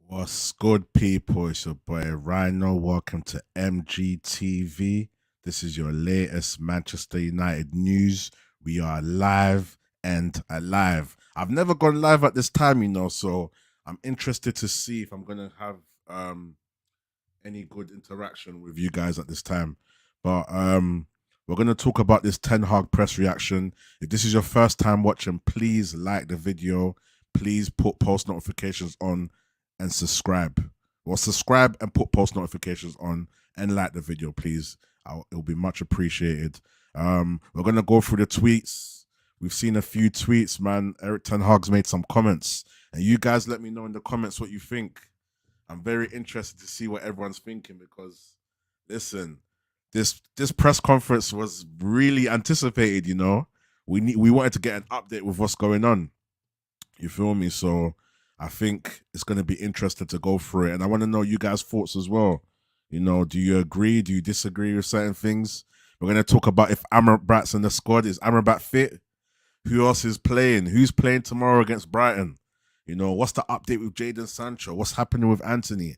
What's good, people? It's your boy Rhino. Welcome to MGTV. This is your latest Manchester United news. We are live and alive. I've never gone live at this time, so I'm interested to see if I'm gonna have any good interaction with you guys at this time. But we're gonna talk about this Ten Hag press reaction. If this is your first time watching, please like the video. Please put post notifications on and subscribe. Or subscribe and put post notifications on and like the video, please. It'll be much appreciated. We're gonna go through the tweets. We've seen a few tweets, man. Eric Ten Hag's made some comments, and you guys let me know in the comments what you think. I'm very interested to see what everyone's thinking because, listen, this press conference was really anticipated. We wanted to get an update with what's going on. You feel me? So I think it's going to be interesting to go through it, and I want to know you guys' thoughts as well. Do you agree? Do you disagree with certain things? We're going to talk about if Amrabat's in the squad. Is Amrabat fit? Who else is playing? Who's playing tomorrow against Brighton? What's the update with Jadon Sancho? What's happening with Anthony?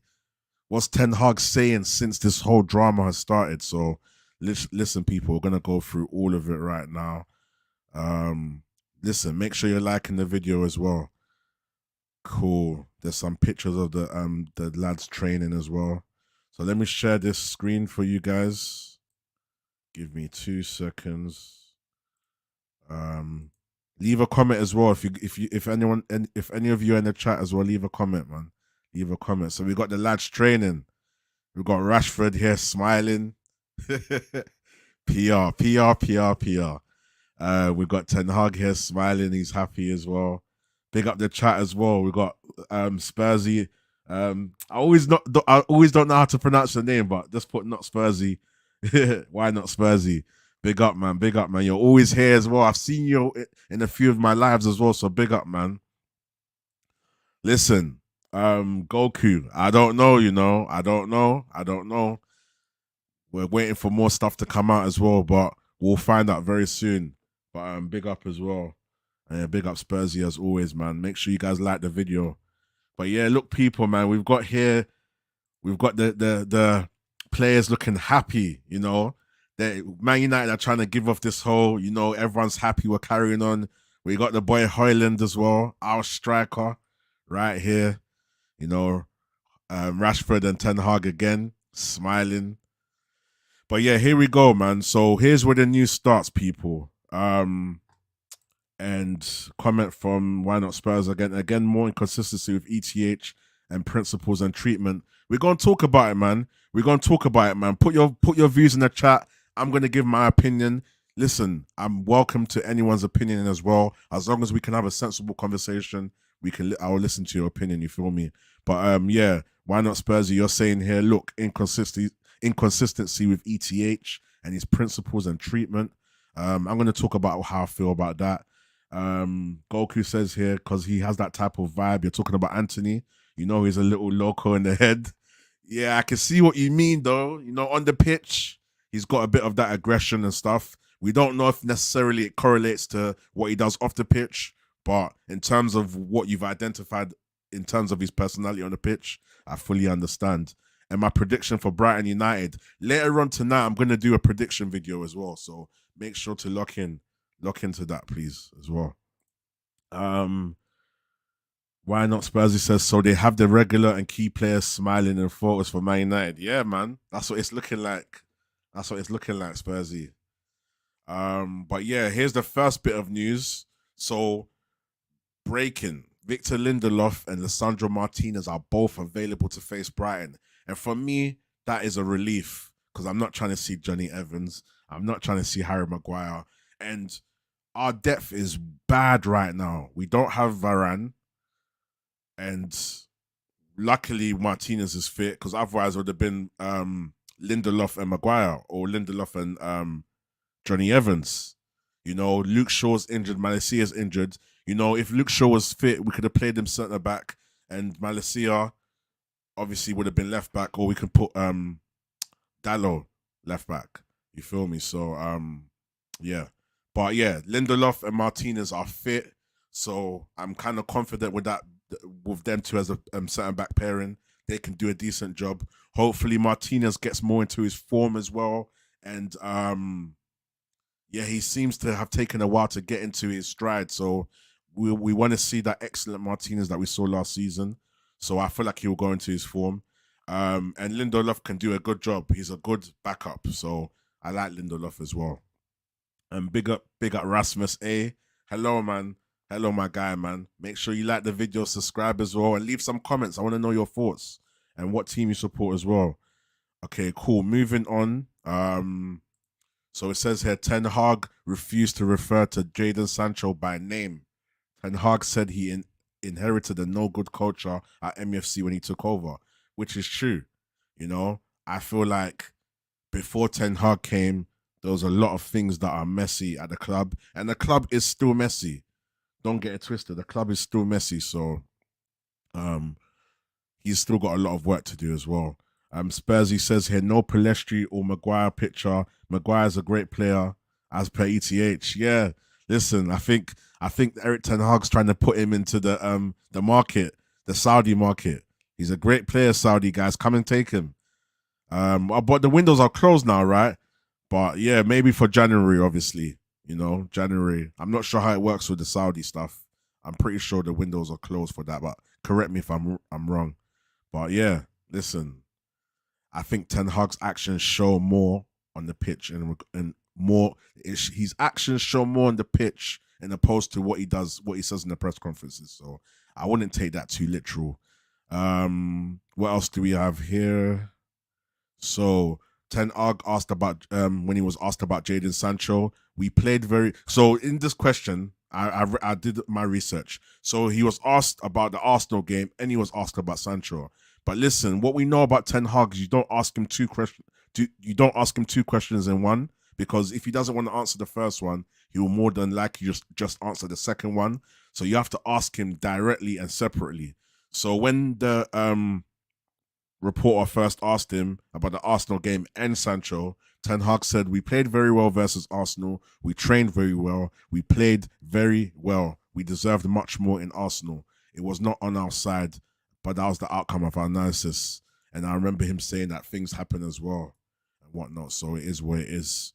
What's Ten Hag saying since this whole drama has started? So, listen, people, we're gonna go through all of it right now. Listen, make sure you're liking the video as well. Cool. There's some pictures of the lads training as well. So let me share this screen for you guys. Give me 2 seconds. Leave a comment as well if any of you in the chat as well. Leave a comment, man. Leave a comment. So we got the lads training. We got Rashford here smiling. PR, PR, PR, PR. We got Ten Hag here smiling. He's happy as well. Big up the chat as well. We got Spursy. I always don't know how to pronounce the name, but just put not Spursy. Why not Spursy? Big up, man. Big up, man. You're always here as well. I've seen you in a few of my lives as well, so big up, man. Listen, Goku, I don't know, I don't know. We're waiting for more stuff to come out as well, but we'll find out very soon. But big up as well. And big up Spursy as always, man. Make sure you guys like the video. But yeah, look, people, man, we've got the players looking happy, Man United are trying to give off this whole, everyone's happy, we're carrying on. We got the boy Højlund as well, our striker, right here. Rashford and Ten Hag again, smiling. But yeah, here we go, man. So here's where the news starts, people. And comment from Why Not Spurs again. Again, more inconsistency with ETH and principles and treatment. We're gonna talk about it, man. Put your views in the chat. I'm gonna give my opinion. Listen, I'm welcome to anyone's opinion as well. As long as we can have a sensible conversation, I'll listen to your opinion. You feel me? But yeah, Why Not Spursy? You're saying here, look, inconsistency with ETH and his principles and treatment. I'm gonna talk about how I feel about that. Goku says here, because he has that type of vibe. You're talking about Anthony. He's a little loco in the head. Yeah, I can see what you mean, though. On the pitch, he's got a bit of that aggression and stuff. We don't know if necessarily it correlates to what he does off the pitch, but in terms of what you've identified in terms of his personality on the pitch, I fully understand. And my prediction for Brighton United, later on tonight, I'm going to do a prediction video as well. So make sure to lock into that, please, as well. Why Not Spursy says, so they have the regular and key players smiling in photos for Man United. Yeah, man. That's what it's looking like. Spursy. But yeah, here's the first bit of news. So, breaking. Victor Lindelof and Lisandro Martinez are both available to face Brighton. And for me, that is a relief because I'm not trying to see Johnny Evans. I'm not trying to see Harry Maguire. And our depth is bad right now. We don't have Varane. And luckily Martinez is fit because otherwise it would have been Lindelof and Maguire or Lindelof and Johnny Evans. Luke Shaw's injured, Malasia's injured. If Luke Shaw was fit, we could have played him centre back and Malasia obviously would have been left back, or we could put Dallo left back. You feel me? So yeah. But yeah, Lindelof and Martinez are fit. So I'm kind of confident with that with them two as a centre back pairing. They can do a decent job. Hopefully Martinez gets more into his form as well. And yeah, he seems to have taken a while to get into his stride. So we want to see that excellent Martinez that we saw last season. So I feel like he'll go into his form. And Lindelof can do a good job. He's a good backup. So I like Lindelof as well. And big up Rasmus A. Hello, man. Hello, my guy, man. Make sure you like the video, subscribe as well, and leave some comments. I want to know your thoughts and what team you support as well. Okay, cool. Moving on. So it says here, Ten Hag refused to refer to Jadon Sancho by name. Ten Hag said he inherited a no-good culture at MFC when he took over, which is true. You know, I feel like before Ten Hag came, there was a lot of things that are messy at the club, and the club is still messy. Don't get it twisted. The club is still messy, so he's still got a lot of work to do as well. Spursy says here, no Palestri or Maguire picture. Maguire's a great player, as per ETH. Yeah, listen, I think Eric Ten Hag's trying to put him into the market, the Saudi market. He's a great player, Saudi guys. Come and take him. But the windows are closed now, right? But yeah, maybe for January, obviously. You know, January. I'm not sure how it works with the Saudi stuff. I'm pretty sure the windows are closed for that, but correct me if I'm wrong. But yeah, listen, I think Ten Hag's actions show more on the pitch and more. His actions show more on the pitch in opposed to what he says in the press conferences. So I wouldn't take that too literal. What else do we have here? So Ten Hag asked about when he was asked about Jadon Sancho. We played so in this question. I did my research. So he was asked about the Arsenal game and he was asked about Sancho. But listen, what we know about Ten Hag is you don't ask him two questions. You don't ask him two questions in one, because if he doesn't want to answer the first one, he will more than likely just answer the second one. So you have to ask him directly and separately. So when the reporter first asked him about the Arsenal game and Sancho, Ten Hag said, we played very well versus Arsenal. We trained very well. We played very well. We deserved much more in Arsenal. It was not on our side, but that was the outcome of our analysis. And I remember him saying that things happen as well and whatnot. So it is what it is.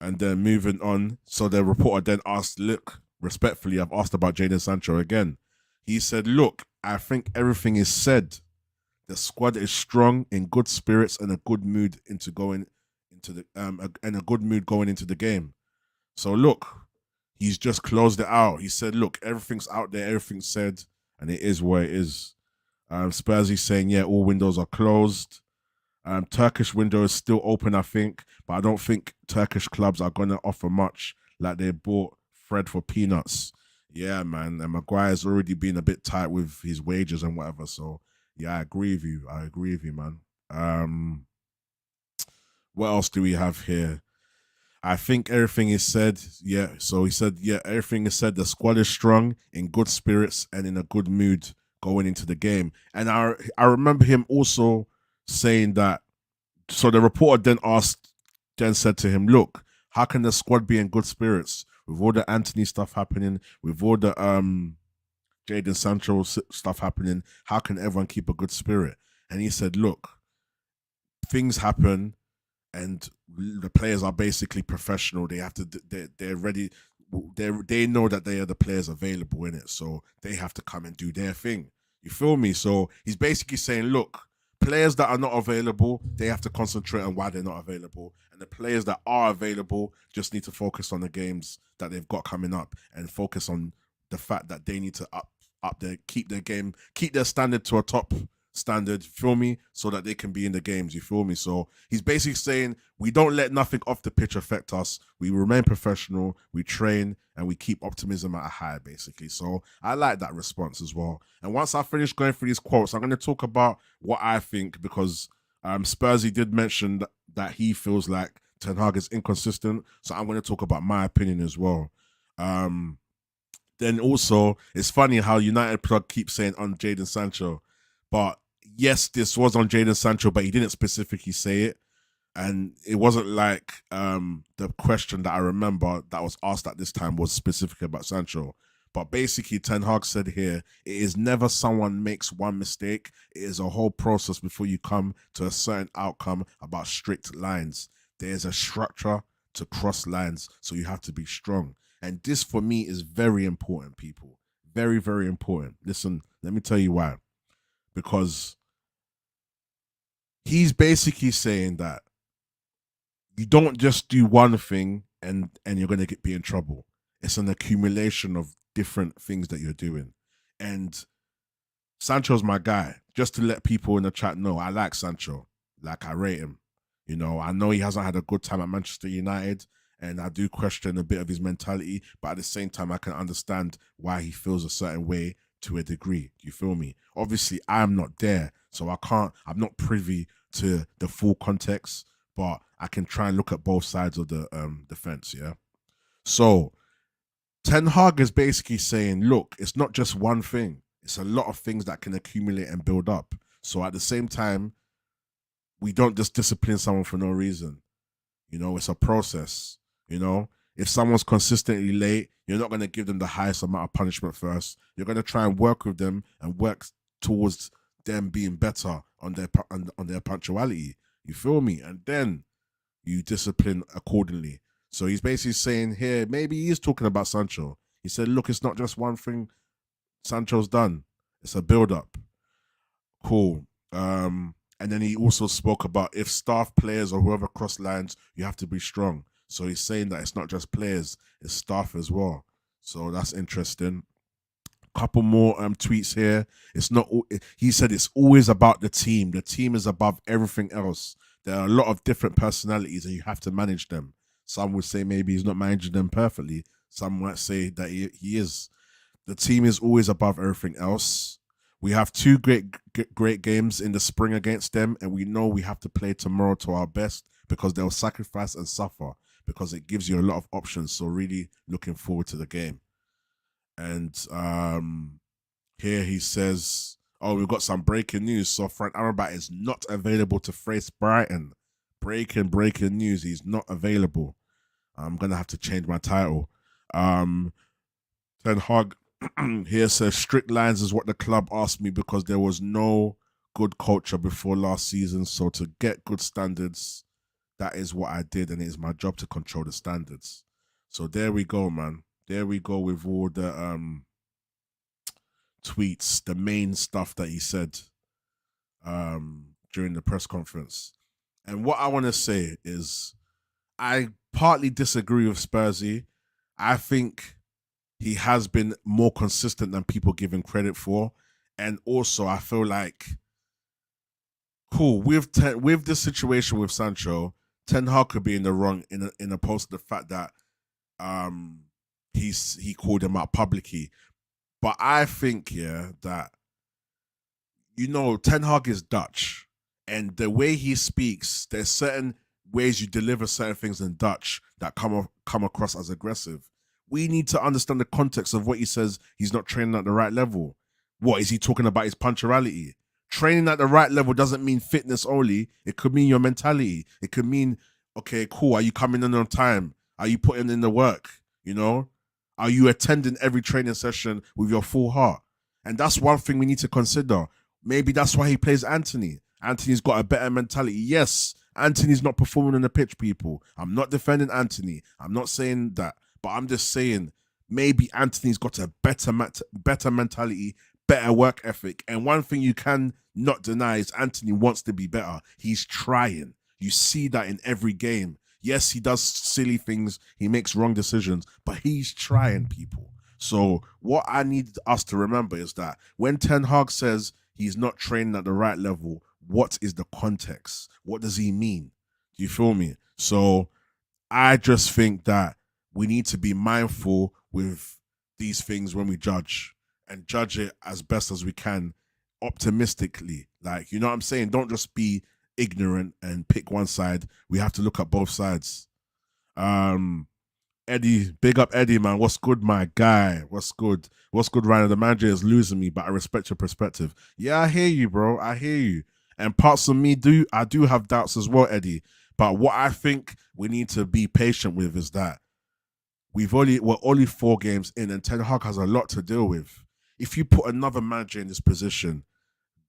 And then moving on. So the reporter then asked, look, respectfully, I've asked about Jadon Sancho again. He said, look, I think everything is said. The squad is strong, in good spirits, and a good mood going into the game. So look, he's just closed it out. He said, look, everything's out there, everything's said, and it is what it is. Spursy saying, yeah, all windows are closed. Turkish window is still open, I think, but I don't think Turkish clubs are going to offer much, like they bought Fred for peanuts. Yeah, man, and Maguire's already been a bit tight with his wages and whatever, so yeah, I agree with you, man. What else do we have here? I think everything is said. Yeah, so he said, yeah, everything is said. The squad is strong, in good spirits, and in a good mood going into the game. And I remember him also saying that. So the reporter then said to him, look, how can the squad be in good spirits with all the Anthony stuff happening, with all the Jadon Sancho stuff happening? How can everyone keep a good spirit? And he said, look, things happen and the players are basically professional. They have to, they're ready. They know that they are the players available in it. So they have to come and do their thing. You feel me? So he's basically saying, look, players that are not available, they have to concentrate on why they're not available. And the players that are available just need to focus on the games that they've got coming up and focus on the fact that they need to keep their standard to a top standard, you feel me? So that they can be in the games, you feel me? So he's basically saying, we don't let nothing off the pitch affect us. We remain professional, we train, and we keep optimism at a high, basically. So I like that response as well. And once I finish going through these quotes, I'm going to talk about what I think, because Spursy did mention that he feels like Ten Hag is inconsistent. So I'm going to talk about my opinion as well. Then also, it's funny how United Plug keeps saying on Jadon Sancho, but yes, this was on Jadon Sancho, but he didn't specifically say it. And it wasn't like the question that I remember that was asked at this time was specific about Sancho. But basically, Ten Hag said here, it is never someone makes one mistake. It is a whole process before you come to a certain outcome about strict lines. There is a structure to cross lines, so you have to be strong. And this for me is very important, people. Very, very important. Listen, let me tell you why. Because he's basically saying that you don't just do one thing and you're gonna be in trouble. It's an accumulation of different things that you're doing. And Sancho's my guy. Just to let people in the chat know, I like Sancho. Like I rate him. You know, I know he hasn't had a good time at Manchester United, and I do question a bit of his mentality, but at the same time, I can understand why he feels a certain way to a degree. Do you feel me? Obviously, I'm not there, so I'm not privy to the full context, but I can try and look at both sides of the fence, yeah? So Ten Hag is basically saying, look, it's not just one thing. It's a lot of things that can accumulate and build up. So at the same time, we don't just discipline someone for no reason. You know, it's a process. You know, if someone's consistently late, you're not going to give them the highest amount of punishment first. You're going to try and work with them and work towards them being better on their punctuality. You feel me? And then you discipline accordingly. So he's basically saying here, maybe he is talking about Sancho. He said, look, it's not just one thing Sancho's done. It's a build-up. Cool. And then he also spoke about if staff players or whoever cross lines, you have to be strong. So he's saying that it's not just players, it's staff as well. So that's interesting. Couple more tweets here. It's not. He said it's always about the team. The team is above everything else. There are a lot of different personalities, and you have to manage them. Some would say maybe he's not managing them perfectly. Some might say that he is. The team is always above everything else. We have two great games in the spring against them, and we know we have to play tomorrow to our best because they'll sacrifice and suffer because it gives you a lot of options. So really looking forward to the game. And here he says, oh, we've got some breaking news. So Frank Amrabat is not available to face Brighton. Breaking news. He's not available. I'm going to have to change my title. Ten Hag here says, strict lines is what the club asked me because there was no good culture before last season. So to get good standards, that is what I did. And it is my job to control the standards. So there we go, man. There we go with all the tweets, the main stuff that he said during the press conference. And what I want to say is I partly disagree with Spursy. I think he has been more consistent than people give him credit for. And also, I feel like, cool, with this situation with Sancho, Ten Hag could be in the wrong in opposed to the fact that he called him out publicly. But I think, yeah, that, you know, Ten Hag is Dutch. And the way he speaks, there's certain ways you deliver certain things in Dutch that come across as aggressive. We need to understand the context of what he says he's not training at the right level. What, is he talking about his punctuality? Training at the right level doesn't mean fitness only. It could mean your mentality. It could mean, okay, cool, are you coming in on time? Are you putting in the work? You know? Are you attending every training session with your full heart? And that's one thing we need to consider. Maybe that's why he plays Anthony. Anthony's got a better mentality. Yes, Anthony's not performing on the pitch, people. I'm not defending Anthony. I'm not saying that. But I'm just saying maybe Anthony's got a better mentality, better work ethic. And one thing you can not deny is Anthony wants to be better. He's trying. You see that in every game. Yes, he does silly things. He makes wrong decisions, but he's trying, people. So what I need us to remember is that when Ten Hag says he's not training at the right level, what is the context? What does he mean? Do you feel me? So I just think that we need to be mindful with these things when we judge and judge it as best as we can optimistically. Like, you know what I'm saying? Don't just be ignorant and pick one side. We have to look at both sides. Eddie, big up Eddie, man. What's good, my guy? What's good? What's good, Ryan? The manager is losing me, but I respect your perspective. Yeah, I hear you, bro. I hear you. And parts of me I do have doubts as well, Eddie. But what I think we need to be patient with is that We're only 4 games in, and Ten Hag has a lot to deal with. If you put another manager in this position,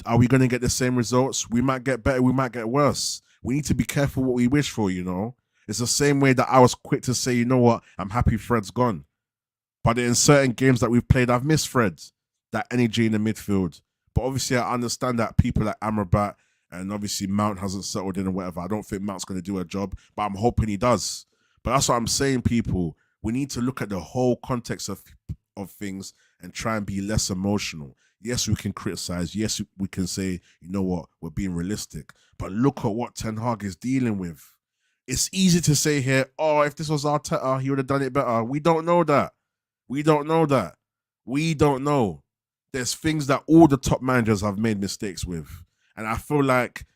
are we going to get the same results? We might get better, we might get worse. We need to be careful what we wish for, you know? It's the same way that I was quick to say, you know what, I'm happy Fred's gone. But in certain games that we've played, I've missed Fred, that energy in the midfield. But obviously, I understand that people like Amrabat and obviously Mount hasn't settled in or whatever. I don't think Mount's going to do a job, but I'm hoping he does. But that's what I'm saying, people. We need to look at the whole context of things and try and be less emotional. Yes, we can criticize. Yes, we can say, you know what, we're being realistic. But look at what Ten Hag is dealing with. It's easy to say here, oh, if this was Arteta, he would have done it better. We don't know that. We don't know that. We don't know. There's things that all the top managers have made mistakes with. And I feel like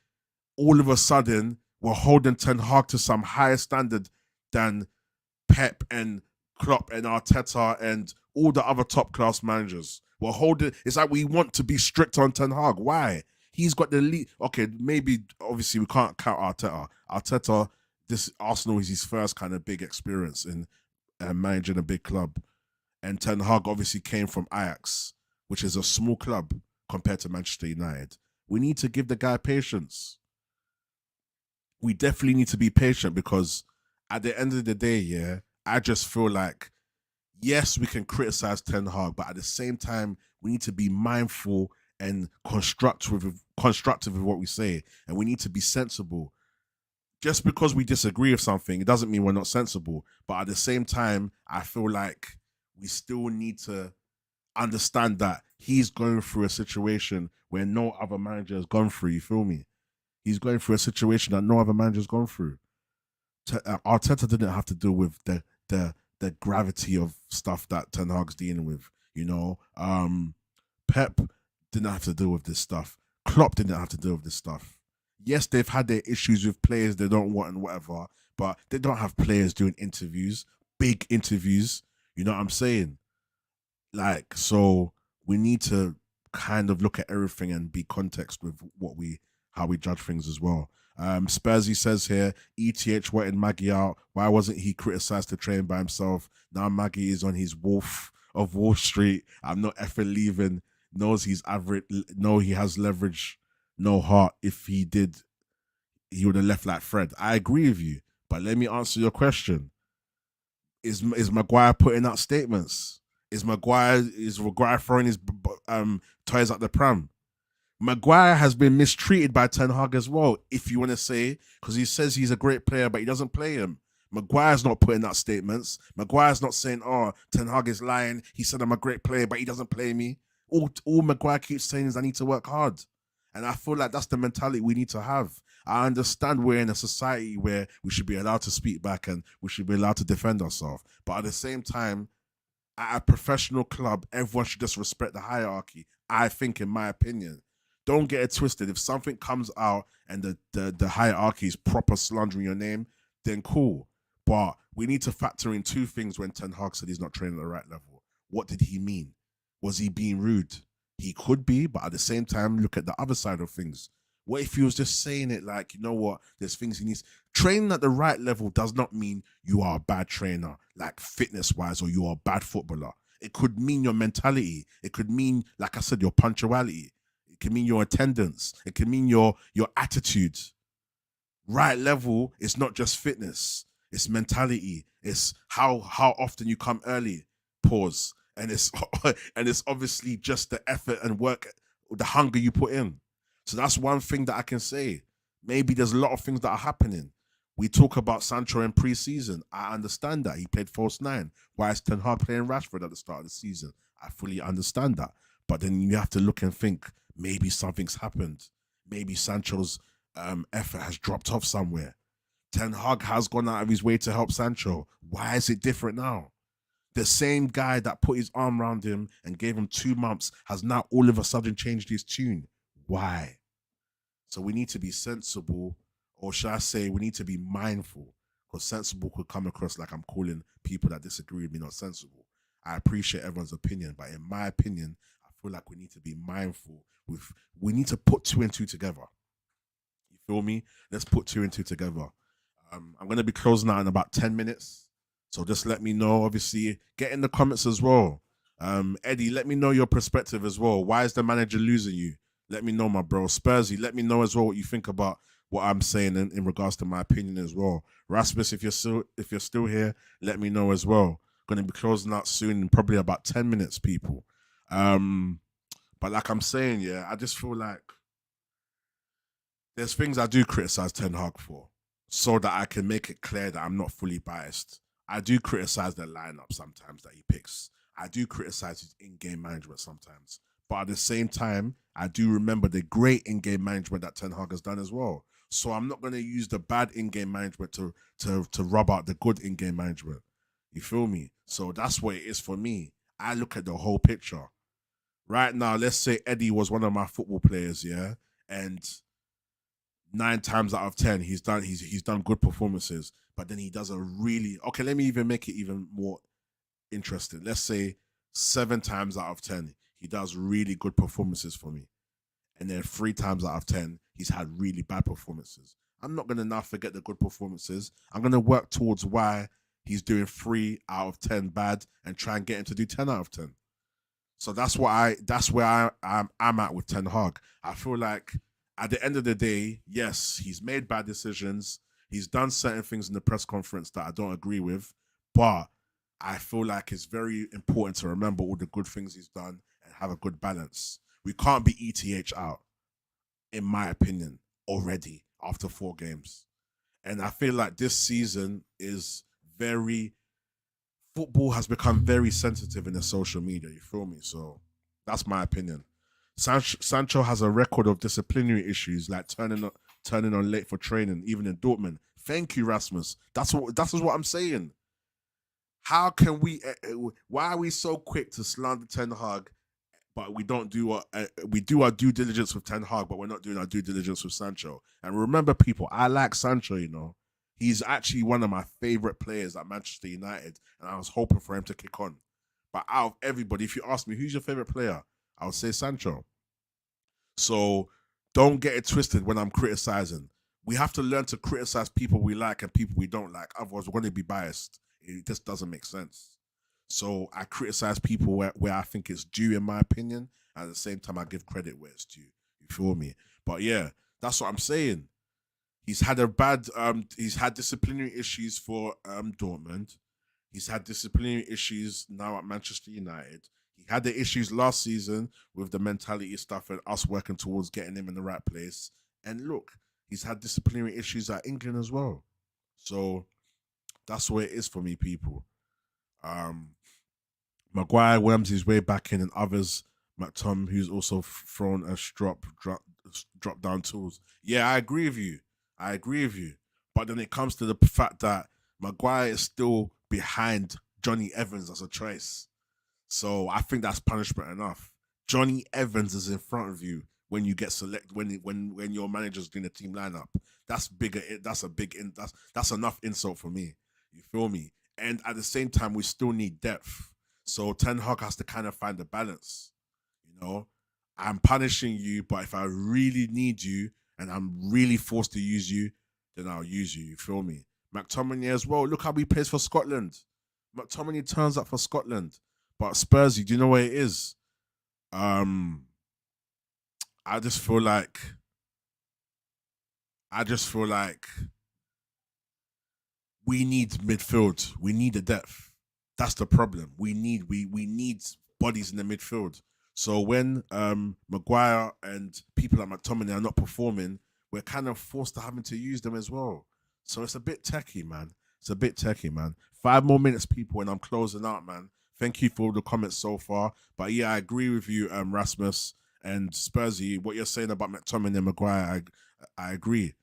all of a sudden we're holding Ten Hag to some higher standard than Pep and Klopp and Arteta and all the other top class managers. We're holding. It's like we want to be strict on Ten Hag. Why? He's got the lead. Okay, maybe obviously we can't count Arteta. Arteta, this Arsenal is his first kind of big experience in managing a big club, and Ten Hag obviously came from Ajax, which is a small club compared to Manchester United. We need to give the guy patience. We definitely need to be patient because at the end of the day, yeah, I just feel like, yes, we can criticize Ten Hag, but at the same time, we need to be mindful and constructive with what we say, and we need to be sensible. Just because we disagree with something, it doesn't mean we're not sensible. But at the same time, I feel like we still need to understand that he's going through a situation where no other manager has gone through. You feel me? He's going through a situation that no other manager's gone through. Arteta didn't have to deal with the gravity of stuff that Ten Hag's dealing with. You know, Pep didn't have to deal with this stuff. Klopp didn't have to deal with this stuff. Yes, they've had their issues with players they don't want and whatever, but they don't have players doing interviews, big interviews. You know what I'm saying? Like, so we need to kind of look at everything and be context with how we judge things as well. Spursy says here, ETH wanted Maggie out. Why wasn't he criticized to train by himself? Now Maggie is on his Wolf of Wall Street. I'm not effing leaving. Knows he's average. No, he has leverage. No heart. If he did, he would have left like Fred. I agree with you, but let me answer your question. Is Maguire putting out statements? Is Maguire throwing his toys at the pram? Maguire has been mistreated by Ten Hag as well, if you want to say, because he says he's a great player, but he doesn't play him. Maguire's not putting out statements. Maguire's not saying, oh, Ten Hag is lying. He said I'm a great player, but he doesn't play me. All Maguire keeps saying is I need to work hard. And I feel like that's the mentality we need to have. I understand we're in a society where we should be allowed to speak back and we should be allowed to defend ourselves. But at the same time, at a professional club, everyone should just respect the hierarchy. I think, in my opinion. Don't get it twisted. If something comes out and the hierarchy is proper slandering your name, then cool. But we need to factor in two things when Ten Hag said he's not training at the right level. What did he mean? Was he being rude? He could be, but at the same time, look at the other side of things. What if he was just saying it like, you know what, there's things he needs. Training at the right level does not mean you are a bad trainer, like fitness-wise, or you are a bad footballer. It could mean your mentality. It could mean, like I said, your punctuality. It can mean your attendance. It can mean your attitude. Right level is not just fitness. It's mentality. It's how often you come early. Pause. And it's obviously just the effort and work, the hunger you put in. So that's one thing that I can say. Maybe there's a lot of things that are happening. We talk about Sancho in pre-season. I understand that. He played false nine. Why is Ten Hag playing Rashford at the start of the season? I fully understand that. But then you have to look and think, maybe something's happened. Maybe Sancho's effort has dropped off somewhere. Ten Hag has gone out of his way to help Sancho. Why is it different now? The same guy that put his arm around him and gave him 2 months has now all of a sudden changed his tune. Why? So we need to be sensible, or should I say we need to be mindful, because sensible could come across like I'm calling people that disagree with me not sensible. I appreciate everyone's opinion, but in my opinion, I feel like we need to be mindful. We need to put 2 and 2 together. You feel me? Let's put 2 and 2 together. I'm going to be closing out in about 10 minutes. So just let me know. Obviously, get in the comments as well. Eddie, let me know your perspective as well. Why is the manager losing you? Let me know, my bro. Spursy, let me know as well what you think about what I'm saying in regards to my opinion as well. Rasmus, if you're still here, let me know as well. Going to be closing out soon in probably about 10 minutes, people. Um, but like I'm saying, yeah, I just feel like there's things I do criticize Ten Hag for, so that I can make it clear that I'm not fully biased. I do criticize the lineup sometimes that he picks. I do criticize his in-game management sometimes, but at the same time, I do remember the great in-game management that Ten Hag has done as well. So I'm not going to use the bad in-game management to rub out the good in-game management. You feel me? So that's what it is for me. I look at the whole picture. Right now, let's say Eddie was one of my football players, yeah, and 9 times out of 10 he's done good performances, but then he does a really okay. Let me even make it even more interesting. Let's say 7 times out of 10 he does really good performances for me, and then 3 times out of 10 he's had really bad performances. I'm not gonna now forget the good performances. I'm gonna work towards why he's doing 3 out of 10 bad and try and get him to do 10 out of 10. So that's where I'm at with Ten Hag. I feel like at the end of the day, yes, he's made bad decisions. He's done certain things in the press conference that I don't agree with, but I feel like it's very important to remember all the good things he's done and have a good balance. We can't be ETH out, in my opinion, already after 4 games. And I feel like this season is very football has become very sensitive in the social media. You feel me? So that's my opinion. Sancho has a record of disciplinary issues, like turning on late for training, even in Dortmund. Thank you, Rasmus. That's what I'm saying. How can we? Why are we so quick to slander Ten Hag, but we don't do we do our due diligence with Ten Hag, but we're not doing our due diligence with Sancho. And remember, people, I like Sancho. He's actually one of my favorite players at Manchester United, and I was hoping for him to kick on. But out of everybody, if you ask me who's your favorite player, I would say Sancho. So don't get it twisted when I'm criticizing. We have to learn to criticize people we like and people we don't like. Otherwise, we're going to be biased. It just doesn't make sense. So I criticize people where I think it's due, in my opinion. At the same time, I give credit where it's due. You feel me? But yeah, that's what I'm saying. He's had disciplinary issues for Dortmund. He's had disciplinary issues now at Manchester United. He had the issues last season with the mentality stuff and us working towards getting him in the right place. And look, he's had disciplinary issues at England as well. So that's where it is for me, people. Um, Maguire worms his way back in, and others, McTom, who's also thrown a drop down tools. Yeah, I agree with you. I agree with you. But then it comes to the fact that Maguire is still behind Johnny Evans as a choice. So I think that's punishment enough. Johnny Evans is in front of you when you get select when your manager's doing a team lineup. That's bigger. That's a big. That's enough insult for me. You feel me? And at the same time, we still need depth. So Ten Hag has to kind of find the balance. You know, I'm punishing you, but if I really need you and I'm really forced to use you, then I'll use you. You feel me? McTominay as well. Look how he plays for Scotland. McTominay turns up for Scotland. But Spursy, do you know what it is? Um, I just feel like I just feel like we need midfield. We need the depth. That's the problem. We need bodies in the midfield. So when Maguire and people like McTominay are not performing, we're kind of forced to having to use them as well. So it's a bit techie, man. It's a bit techie, man. 5 more minutes, people, and I'm closing out, man. Thank you for all the comments so far. But yeah, I agree with you, Rasmus and Spursy. What you're saying about McTominay and Maguire, I agree.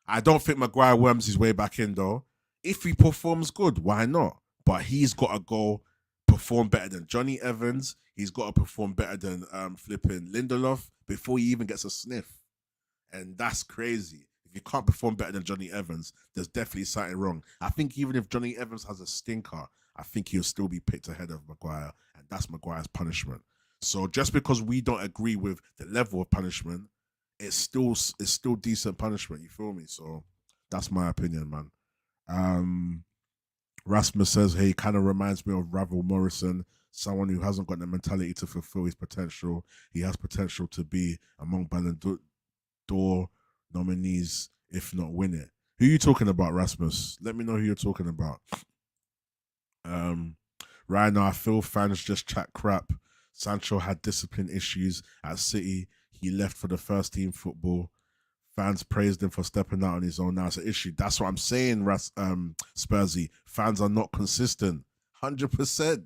I don't think Maguire worms his way back in though. If he performs good, why not? But he's got to go perform better than Johnny Evans. He's got to perform better than flipping Lindelof before he even gets a sniff. And that's crazy. If you can't perform better than Johnny Evans, there's definitely something wrong. I think even if Johnny Evans has a stinker, I think he'll still be picked ahead of Maguire, and that's Maguire's punishment. So just because we don't agree with the level of punishment, it's still decent punishment. You feel me? So that's my opinion, man. Um, Rasmus says, hey, he kind of reminds me of Ravel Morrison, someone who hasn't got the mentality to fulfill his potential. He has potential to be among Ballon d'Or nominees, if not win it. Who are you talking about, Rasmus? Let me know who you're talking about. Um, right now, I feel fans just chat crap. Sancho had discipline issues at City. He left for the first team football. Fans praised him for stepping out on his own. Now it's an issue. That's what I'm saying, Spursy. Fans are not consistent. 100%.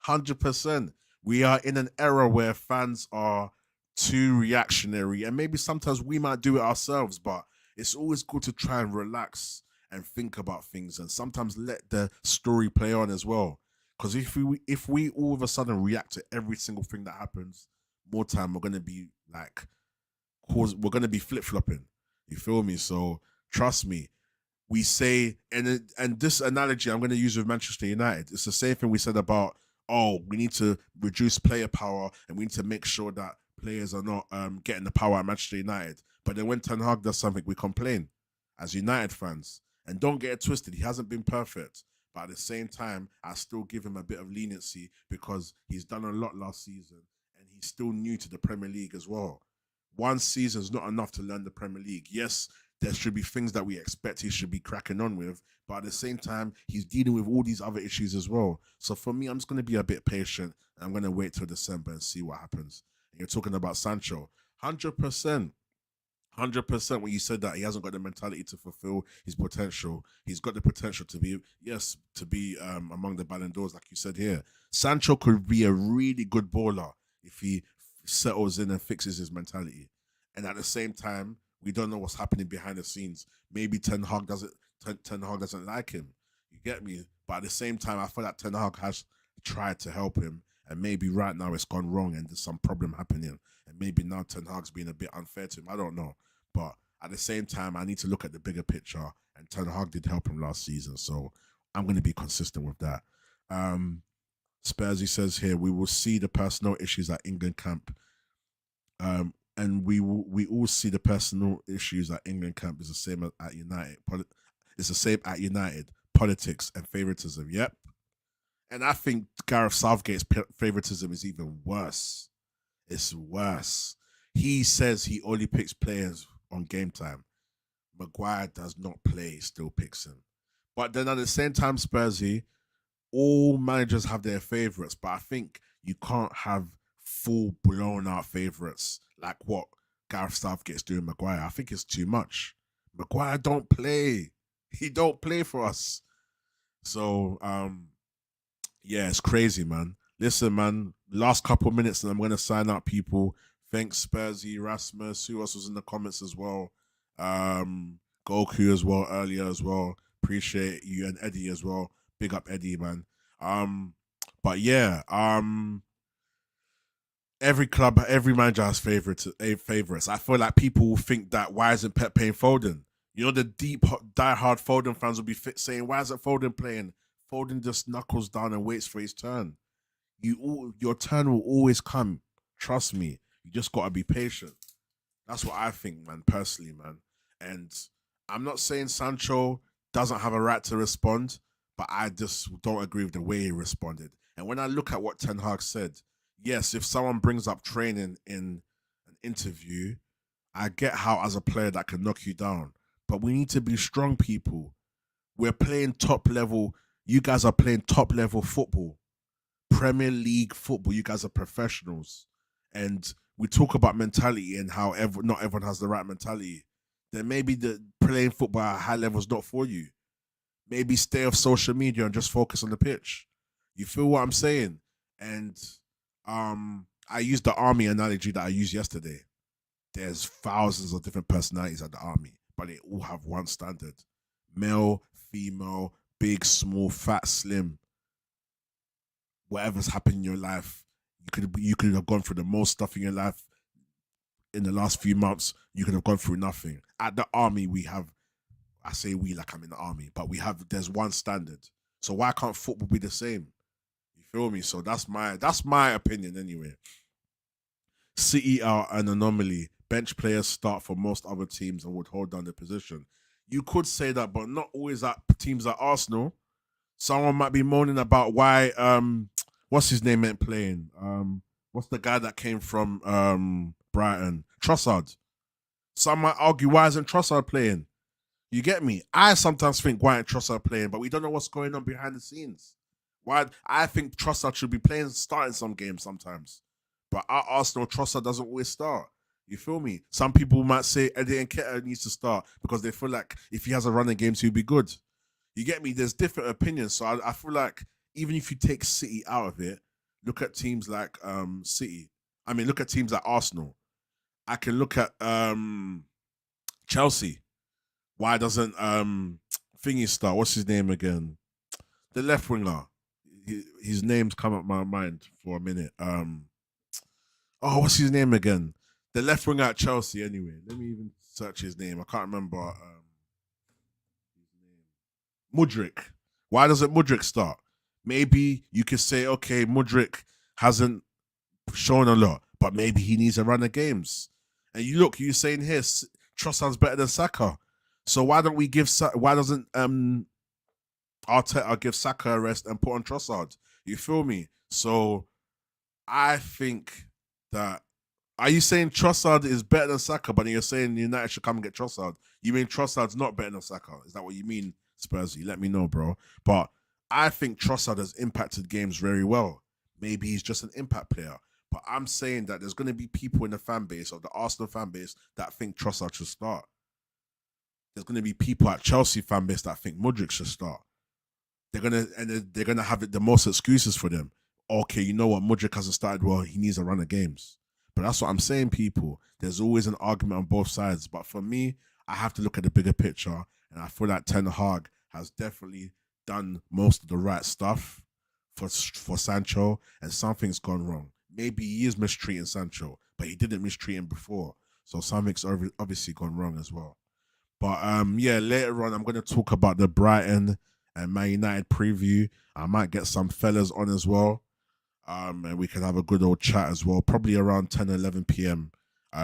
100%. We are in an era where fans are too reactionary, and maybe sometimes we might do it ourselves, but it's always good to try and relax and think about things and sometimes let the story play on as well. Because if we all of a sudden react to every single thing that happens, more time we're gonna be like we're gonna be flip flopping. You feel me? So trust me. We say and this analogy I'm gonna use with Manchester United. It's the same thing we said about we need to reduce player power and we need to make sure that players are not getting the power at Manchester United. But then when Ten Hag does something, we complain as United fans. And don't get it twisted, he hasn't been perfect. But at the same time, I still give him a bit of leniency because he's done a lot last season and he's still new to the Premier League as well. One season is not enough to learn the Premier League. Yes, there should be things that we expect he should be cracking on with, but at the same time, he's dealing with all these other issues as well. So for me, I'm just going to be a bit patient. I'm going to wait till December and see what happens. And you're talking about Sancho, 100%. 100% when you said that he hasn't got the mentality to fulfill his potential. He's got the potential to be, yes, to be among the Ballon d'Ors, like you said here. Sancho could be a really good baller if he settles in and fixes his mentality. And at the same time, we don't know what's happening behind the scenes. Maybe Ten Hag doesn't like him. You get me? But at the same time, I feel like Ten Hag has tried to help him, and maybe right now it's gone wrong and there's some problem happening, and maybe now Ten Hag's being a bit unfair to him. I don't know, but at the same time, I need to look at the bigger picture, and Ten Hag did help him last season, so I'm going to be consistent with that. Um, Spursy says here, we will see the personal issues at England camp. And we all see the personal issues at England camp is the same at United. It's the same at United. Politics and favoritism. Yep. And I think Gareth Southgate's favoritism is even worse. It's worse. He says he only picks players on game time. Maguire does not play, still picks him. But then at the same time, Spursy, all managers have their favorites, but I think you can't have full blown out favorites like what Gareth Southgate's doing Maguire. I think it's too much. Maguire don't play. He don't play for us. So yeah, it's crazy, man. Listen, man, last couple minutes and I'm gonna sign up people. Thanks, Spursy, Rasmus, who else was in the comments as well? Goku as well earlier as well. Appreciate you and Eddie as well. Big up Eddie, man. But yeah, every club, every manager has favorites. I feel like people will think that why isn't Pep playing Foden? You know, the die-hard Foden fans will be saying, why isn't Foden playing? Foden just knuckles down and waits for his turn. Your turn will always come. Trust me. You just gotta be patient. That's what I think, man, personally, man. And I'm not saying Sancho doesn't have a right to respond, but I just don't agree with the way he responded. And when I look at what Ten Hag said, yes, if someone brings up training in an interview, I get how as a player that can knock you down. But we need to be strong people. We're playing top level. You guys are playing top level football. Premier League football. You guys are professionals. And we talk about mentality and how not everyone has the right mentality. Then maybe the playing football at a high level is not for you. Maybe stay off social media and just focus on the pitch. You feel what I'm saying? And I used the army analogy that I used yesterday. There's thousands of different personalities at the army, but they all have one standard: male, female, big, small, fat, slim. Whatever's happened in your life, you could have gone through the most stuff in your life in the last few months. You could have gone through nothing. At the army, we have. I say we like I'm in the army, but there's one standard. So why can't football be the same? You feel me? So that's my opinion anyway. City are an anomaly. Bench players start for most other teams and would hold down the position. You could say that, but not always at teams like Arsenal. Someone might be moaning about why what's his name ain't playing. What's the guy that came from Brighton? Trossard. Some might argue why isn't Trossard playing? You get me? I sometimes think why ain't Trossard playing, but we don't know what's going on behind the scenes. Why I think Trossard should be playing, starting some games sometimes. But at Arsenal, Trossard doesn't always start. You feel me? Some people might say Eddie Nketiah needs to start because they feel like if he has a running games, he'll be good. You get me? There's different opinions. So I feel like even if you take City out of it, look at teams like City. I mean, look at teams like Arsenal. I can look at Chelsea. Why doesn't Thingy start? What's his name again? The left winger. His name's come up my mind for a minute. What's his name again? The left winger at Chelsea. Anyway, let me even search his name. I can't remember his name. Mudryk. Why doesn't Mudryk start? Maybe you could say, okay, Mudryk hasn't shown a lot, but maybe he needs a run of games. And you're saying here, Trossard's better than Saka. So why don't we why doesn't Arteta give Saka a rest and put on Trossard? You feel me? So I think that, are you saying Trossard is better than Saka, but you're saying United should come and get Trossard? You mean Trossard's not better than Saka? Is that what you mean, Spursy? Let me know, bro. But I think Trossard has impacted games very well. Maybe he's just an impact player. But I'm saying that there's going to be people in the fan base, or the Arsenal fan base, that think Trossard should start. There's going to be people at Chelsea fan base that think Mudryk should start. They're gonna have the most excuses for them. Okay, you know what? Mudryk hasn't started well. He needs a run of games. But that's what I'm saying, people. There's always an argument on both sides. But for me, I have to look at the bigger picture, and I feel like Ten Hag has definitely done most of the right stuff for Sancho, and something's gone wrong. Maybe he is mistreating Sancho, but he didn't mistreat him before, so something's obviously gone wrong as well. But yeah, later on, I'm going to talk about the Brighton and Man United preview. I might get some fellas on as well. And we can have a good old chat as well. Probably around 10, 11 p.m.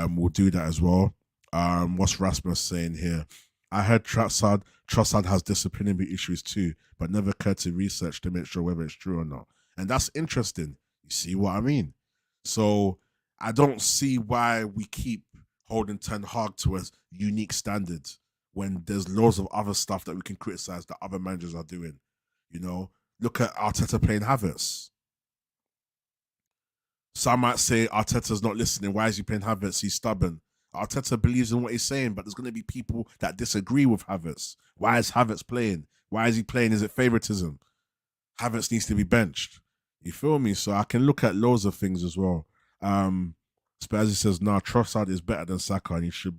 We'll do that as well. What's Rasmus saying here? I heard Trossard has disciplinary issues too, but never cared to research to make sure whether it's true or not. And that's interesting. You see what I mean? So I don't see why we keep holding Ten Hag to a unique standard when there's loads of other stuff that we can criticize that other managers are doing. You know, look at Arteta playing Havertz. Some might say Arteta's not listening. Why is he playing Havertz? He's stubborn. Arteta believes in what he's saying, but there's going to be people that disagree with Havertz. Why is Havertz playing? Why is he playing? Is it favoritism? Havertz needs to be benched. You feel me? So I can look at loads of things as well. Spursy says, "Nah, Trossard is better than Saka, and he should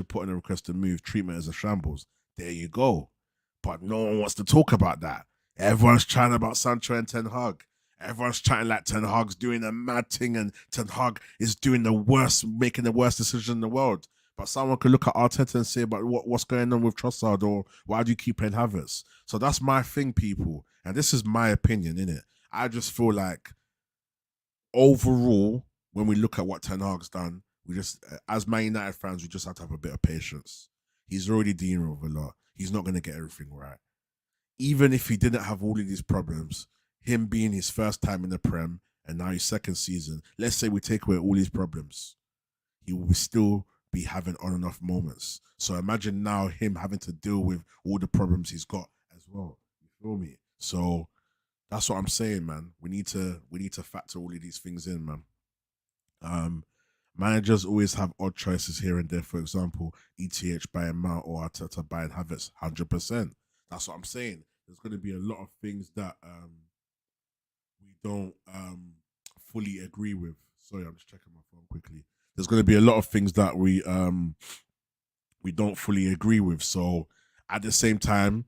put in a request to move. Treatment as a shambles." There you go. But no one wants to talk about that. Everyone's chatting about Sancho and Ten Hag. Everyone's chatting like Ten Hag's doing a mad thing, and Ten Hag is doing the worst, making the worst decision in the world. But someone could look at Arteta and say, "But what's going on with Trossard, or why do you keep playing Havertz?" So that's my thing, people, and this is my opinion, innit? I just feel like overall, when we look at what Ten Hag's done, we just, as Man United fans, we just have to have a bit of patience. He's already dealing with a lot. He's not going to get everything right. Even if he didn't have all of these problems, him being his first time in the Prem and now his second season, let's say we take away all these problems, he will still be having on and off moments. So imagine now him having to deal with all the problems he's got as well. You feel me? So that's what I'm saying, man. We need to factor all of these things in, man. Managers always have odd choices here and there. For example, ETH buying Mount or Arteta buying Havertz, 100%. That's what I'm saying. There's going to be a lot of things that we don't fully agree with. Sorry, I'm just checking my phone quickly. There's going to be a lot of things that we don't fully agree with. So at the same time,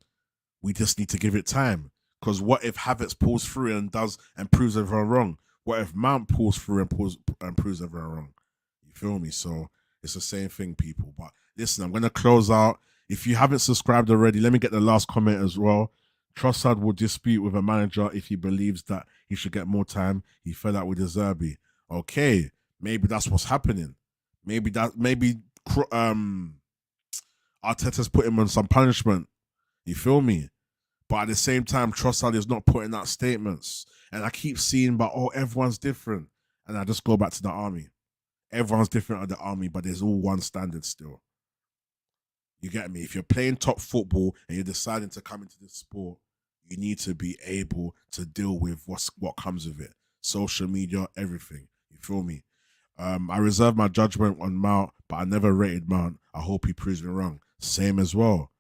we just need to give it time. Because what if Havertz pulls through and proves everyone wrong? What if Mount pulls through and proves everyone wrong? You feel me? So it's the same thing, people. But listen, I'm going to close out. If you haven't subscribed already, let me get the last comment as well. Trossard will dispute with a manager if he believes that he should get more time. He fell out with De Zerbi. Okay, maybe that's what's happening. Maybe Arteta's put him on some punishment. You feel me? But at the same time, Trossard is not putting out statements. And I keep seeing, but everyone's different. And I just go back to the army. Everyone's different at the army, but there's all one standard still. You get me? If you're playing top football and you're deciding to come into this sport, you need to be able to deal with what comes with it. Social media, everything. You feel me? I reserve my judgment on Mount, but I never rated Mount. I hope he proves me wrong. Same as well.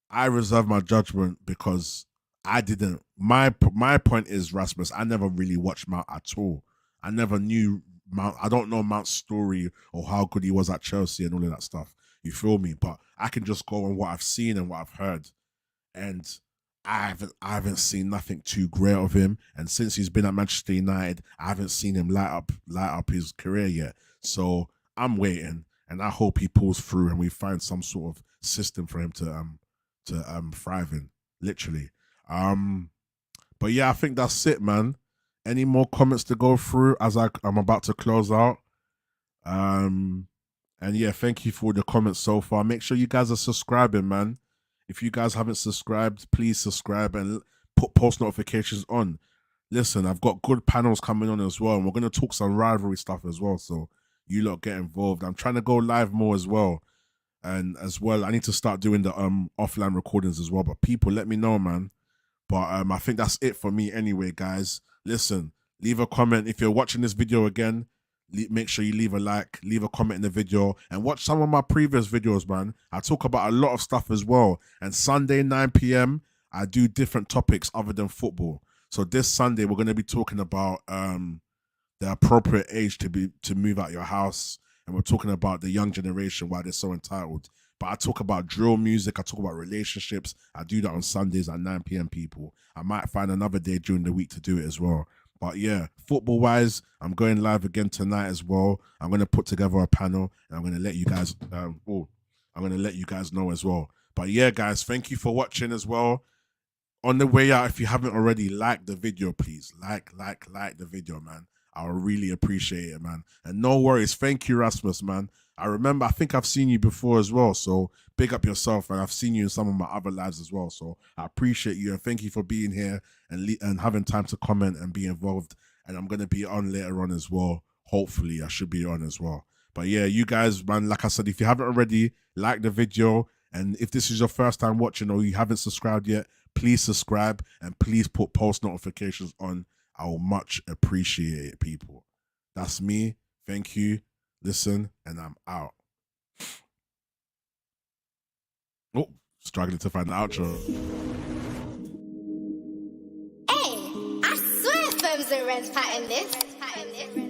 I reserve my judgment because I didn't. My point is, Rasmus, I never really watched Mount at all. I never knew Mount. I don't know Mount's story or how good he was at Chelsea and all of that stuff. You feel me? But I can just go on what I've seen and what I've heard, and I haven't seen nothing too great of him. And since he's been at Manchester United, I haven't seen him light up his career yet. So I'm waiting, and I hope he pulls through and we find some sort of system for him to thrive in, literally. But yeah, I think that's it, man. Any more comments to go through as I'm about to close out? And yeah, thank you for the comments so far. Make sure you guys are subscribing, man. If you guys haven't subscribed, please subscribe and put post notifications on. Listen, I've got good panels coming on as well, and we're going to talk some rivalry stuff as well, so you lot get involved. I'm trying to go live more as well. And as well, I need to start doing the offline recordings as well. But people, let me know, man. But I think that's it for me anyway, guys. Listen, leave a comment. If you're watching this video again, make sure you leave a like, leave a comment in the video, and watch some of my previous videos, man. I talk about a lot of stuff as well. And Sunday, 9 p.m., I do different topics other than football. So this Sunday, we're going to be talking about the appropriate age to move out your house. And we're talking about the young generation, why they're so entitled. But I talk about drill music. I talk about relationships. I do that on Sundays at 9 p.m, people. I might find another day during the week to do it as well. But yeah, football-wise, I'm going live again tonight as well. I'm going to put together a panel, and I'm going to let you guys I'm going to let you guys know as well. But yeah, guys, thank you for watching as well. On the way out, if you haven't already, like the video, please. Like the video, man. I really appreciate it, man. And no worries. Thank you, Rasmus, man. I think I've seen you before as well. So big up yourself. And I've seen you in some of my other lives as well. So I appreciate you. And thank you for being here and having time to comment and be involved. And I'm going to be on later on as well. Hopefully, I should be on as well. But yeah, you guys, man, like I said, if you haven't already, like the video. And if this is your first time watching or you haven't subscribed yet, please subscribe and please put post notifications on. I will much appreciate it, people. That's me. Thank you. Listen, and I'm out. Oh, struggling to find the outro. Hey, I swear sperms and reds pattern this.